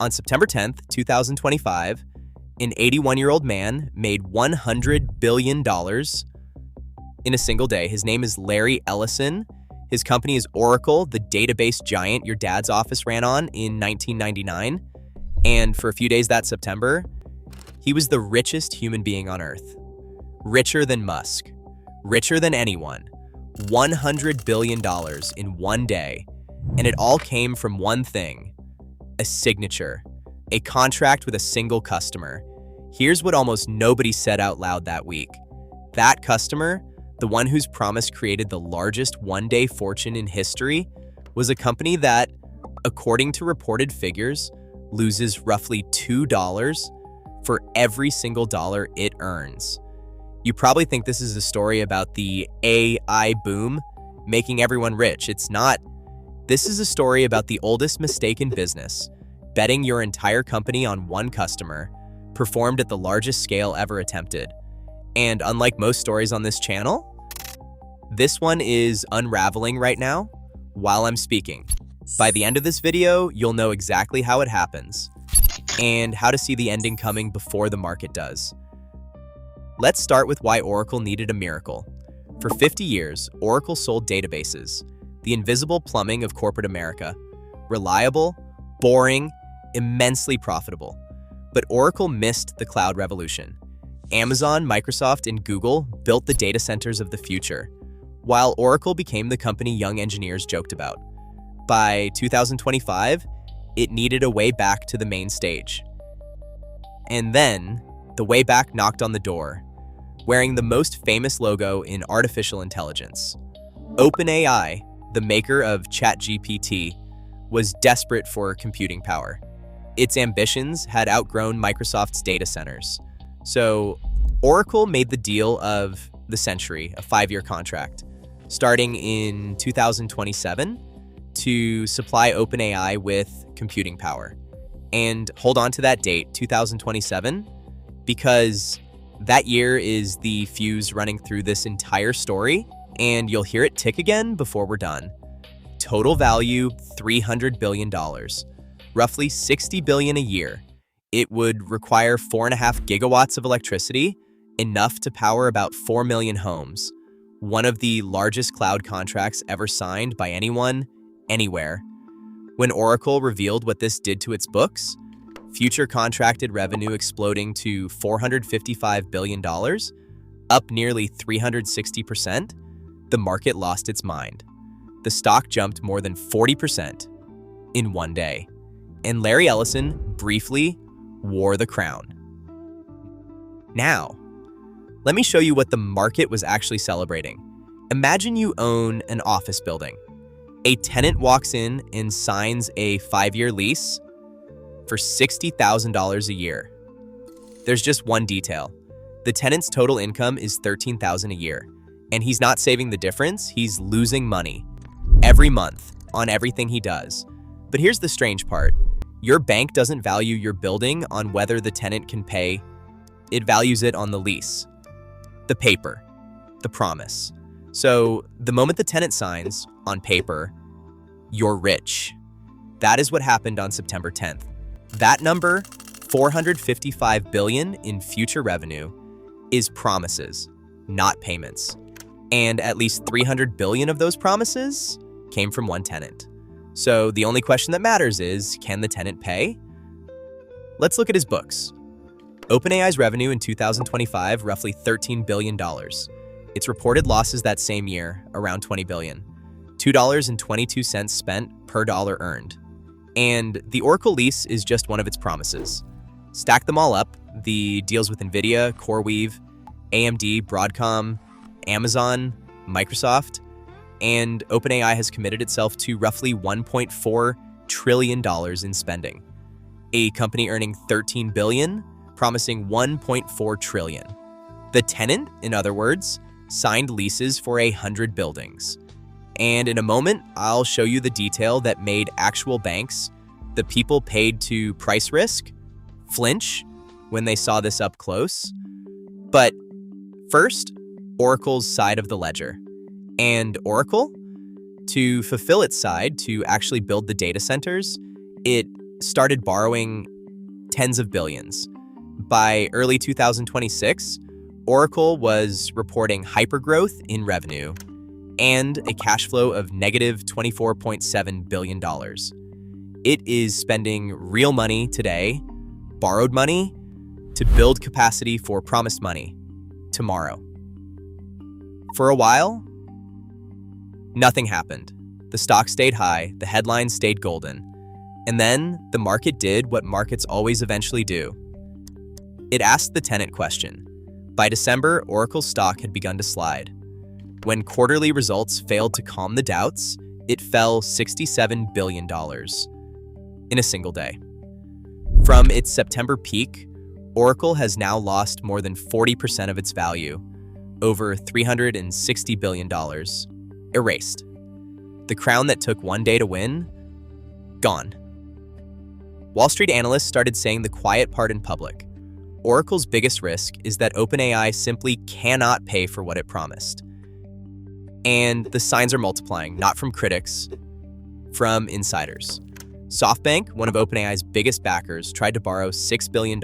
On September 10th, 2025, an 81-year-old man made $100 billion in a single day. His name is Larry Ellison. His company is Oracle, the database giant your dad's office ran on in 1999. And for a few days that September, he was the richest human being on Earth. Richer than Musk. Richer than anyone. $100 billion in one day. And it all came from one thing: a signature, a contract with a single customer. Here's what almost nobody said out loud that week. That customer, the one whose promise created the largest one-day fortune in history, was a company that, according to reported figures, loses roughly $2 for every single dollar it earns. You probably think this is a story about the AI boom making everyone rich. It's not. This is a story about the oldest mistake in business: betting your entire company on one customer, performed at the largest scale ever attempted. And unlike most stories on this channel, this one is unraveling right now while I'm speaking. By the end of this video, you'll know exactly how it happens and how to see the ending coming before the market does. Let's start with why Oracle needed a miracle. For 50 years, Oracle sold databases, the invisible plumbing of corporate America. Reliable, boring, immensely profitable. But Oracle missed the cloud revolution. Amazon, Microsoft, and Google built the data centers of the future, while Oracle became the company young engineers joked about. By 2025, it needed a way back to the main stage. And then, the way back knocked on the door, wearing the most famous logo in artificial intelligence. OpenAI, the maker of ChatGPT, was desperate for computing power. Its ambitions had outgrown Microsoft's data centers. So, Oracle made the deal of the century, a 5-year contract, starting in 2027 to supply OpenAI with computing power. And hold on to that date, 2027, because that year is the fuse running through this entire story, and you'll hear it tick again before we're done. Total value, $300 billion. Roughly $60 billion a year. It would require 4.5 gigawatts of electricity, enough to power about 4 million homes. One of the largest cloud contracts ever signed by anyone, anywhere. When Oracle revealed what this did to its books, future contracted revenue exploding to $455 billion, up nearly 360%, the market lost its mind. The stock jumped more than 40% in one day. And Larry Ellison briefly wore the crown. Now, let me show you what the market was actually celebrating. Imagine you own an office building. A tenant walks in and signs a 5-year lease for $60,000 a year. There's just one detail. The tenant's total income is $13,000 a year, and he's not saving the difference, he's losing money every month on everything he does. But here's the strange part. Your bank doesn't value your building on whether the tenant can pay. It values it on the lease, the paper, the promise. So the moment the tenant signs, on paper, you're rich. That is what happened on September 10th. That number, $455 billion in future revenue, is promises, not payments. And at least $300 billion of those promises came from one tenant. So the only question that matters is, can the tenant pay? Let's look at his books. OpenAI's revenue in 2025, roughly $13 billion. Its reported losses that same year, around $20 billion. $2.22 spent per dollar earned. And the Oracle lease is just one of its promises. Stack them all up, the deals with NVIDIA, CoreWeave, AMD, Broadcom, Amazon, Microsoft, and OpenAI has committed itself to roughly $1.4 trillion in spending. A company earning $13 billion, promising $1.4 trillion. The tenant, in other words, signed leases for 100 buildings. And in a moment, I'll show you the detail that made actual banks, the people paid to price risk, flinch when they saw this up close. But first, Oracle's side of the ledger. And Oracle, to fulfill its side, to actually build the data centers, it started borrowing tens of billions. By early 2026, Oracle was reporting hypergrowth in revenue and a cash flow of negative $24.7 billion. It is spending real money today, borrowed money, to build capacity for promised money tomorrow. For a while, nothing happened. The stock stayed high, the headlines stayed golden, and then the market did what markets always eventually do. It asked the tenant question. By December, Oracle's stock had begun to slide. When quarterly results failed to calm the doubts, it fell $67 billion in a single day. From its September peak, Oracle has now lost more than 40% of its value, over $360 billion, erased. The crown that took one day to win, gone. Wall Street analysts started saying the quiet part in public. Oracle's biggest risk is that OpenAI simply cannot pay for what it promised. And the signs are multiplying, not from critics, from insiders. SoftBank, one of OpenAI's biggest backers, tried to borrow $6 billion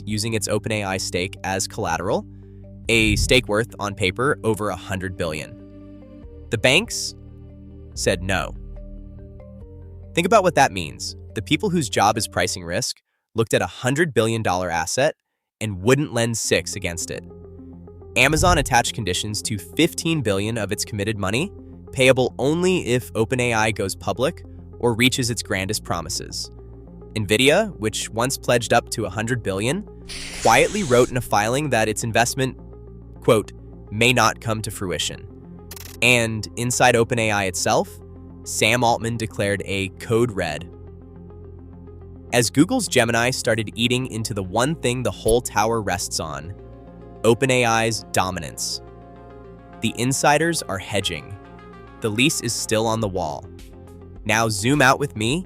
using its OpenAI stake as collateral, a stake worth, on paper, over $100 billion. The banks said no. Think about what that means. The people whose job is pricing risk looked at a $100 billion asset and wouldn't lend $6 against it. Amazon attached conditions to $15 billion of its committed money, payable only if OpenAI goes public or reaches its grandest promises. NVIDIA, which once pledged up to $100 billion, quietly wrote in a filing that its investment, quote, may not come to fruition. And inside OpenAI itself, Sam Altman declared a code red. As Google's Gemini started eating into the one thing the whole tower rests on, OpenAI's dominance, the insiders are hedging. The lease is still on the wall. Now zoom out with me,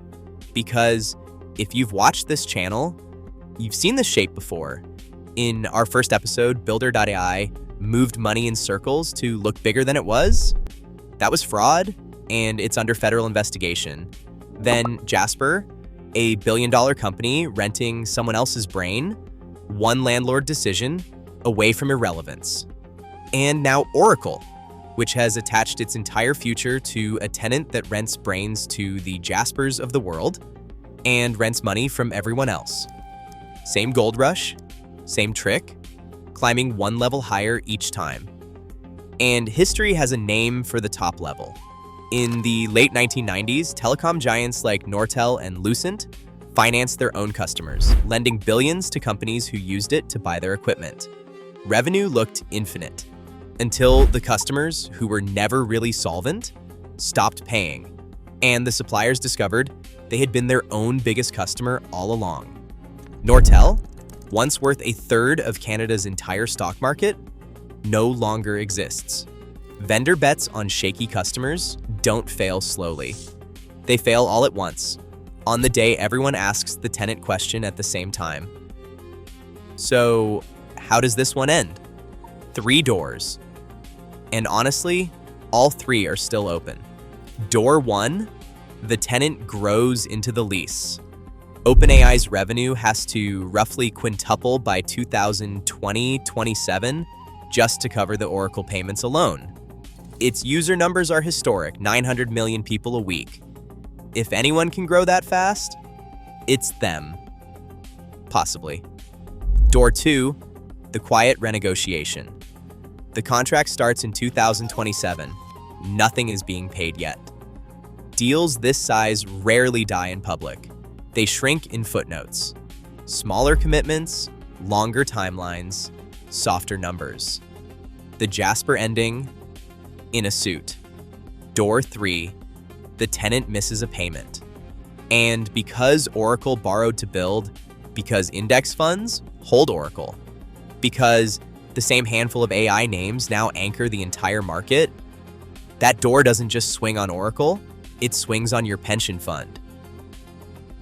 because if you've watched this channel, you've seen this shape before. In our first episode, Builder.ai moved money in circles to look bigger than it was. That was fraud, and it's under federal investigation. Then Jasper, a billion-dollar company renting someone else's brain, one landlord decision away from irrelevance. And now Oracle, which has attached its entire future to a tenant that rents brains to the Jaspers of the world and rents money from everyone else. Same gold rush, same trick, climbing one level higher each time. And history has a name for the top level. In the late 1990s, telecom giants like Nortel and Lucent financed their own customers, lending billions to companies who used it to buy their equipment. Revenue looked infinite, until the customers, who were never really solvent, stopped paying, and the suppliers discovered they had been their own biggest customer all along. Nortel, once worth a third of Canada's entire stock market, no longer exists. Vendor bets on shaky customers don't fail slowly. They fail all at once, on the day everyone asks the tenant question at the same time. So, how does this one end? 3 doors. And honestly, all 3 are still open. Door 1, the tenant grows into the lease. OpenAI's revenue has to roughly quintuple by 2020-27 just to cover the Oracle payments alone. Its user numbers are historic, 900 million people a week. If anyone can grow that fast, it's them. Possibly. Door 2, the quiet renegotiation. The contract starts in 2027. Nothing is being paid yet. Deals this size rarely die in public. They shrink in footnotes. Smaller commitments, longer timelines, softer numbers. The Jasper ending, in a suit. Door 3, the tenant misses a payment. And because Oracle borrowed to build, because index funds hold Oracle, because the same handful of AI names now anchor the entire market, that door doesn't just swing on Oracle, it swings on your pension fund.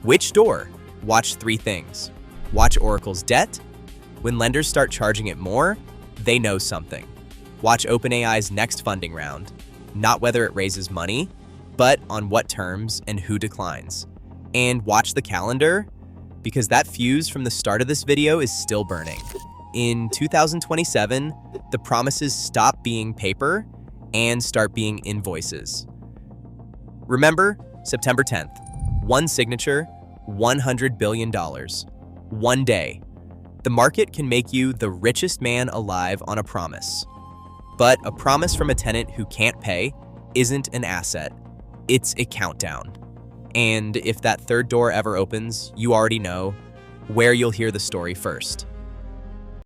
Which door? Watch 3 things. Watch Oracle's debt. When lenders start charging it more, they know something. Watch OpenAI's next funding round, not whether it raises money, but on what terms and who declines. And watch the calendar, because that fuse from the start of this video is still burning. In 2027, the promises stop being paper and start being invoices. Remember, September 10th, one signature, $100 billion. One day. The market can make you the richest man alive on a promise. But a promise from a tenant who can't pay isn't an asset. It's a countdown. And if that third door ever opens, you already know where you'll hear the story first.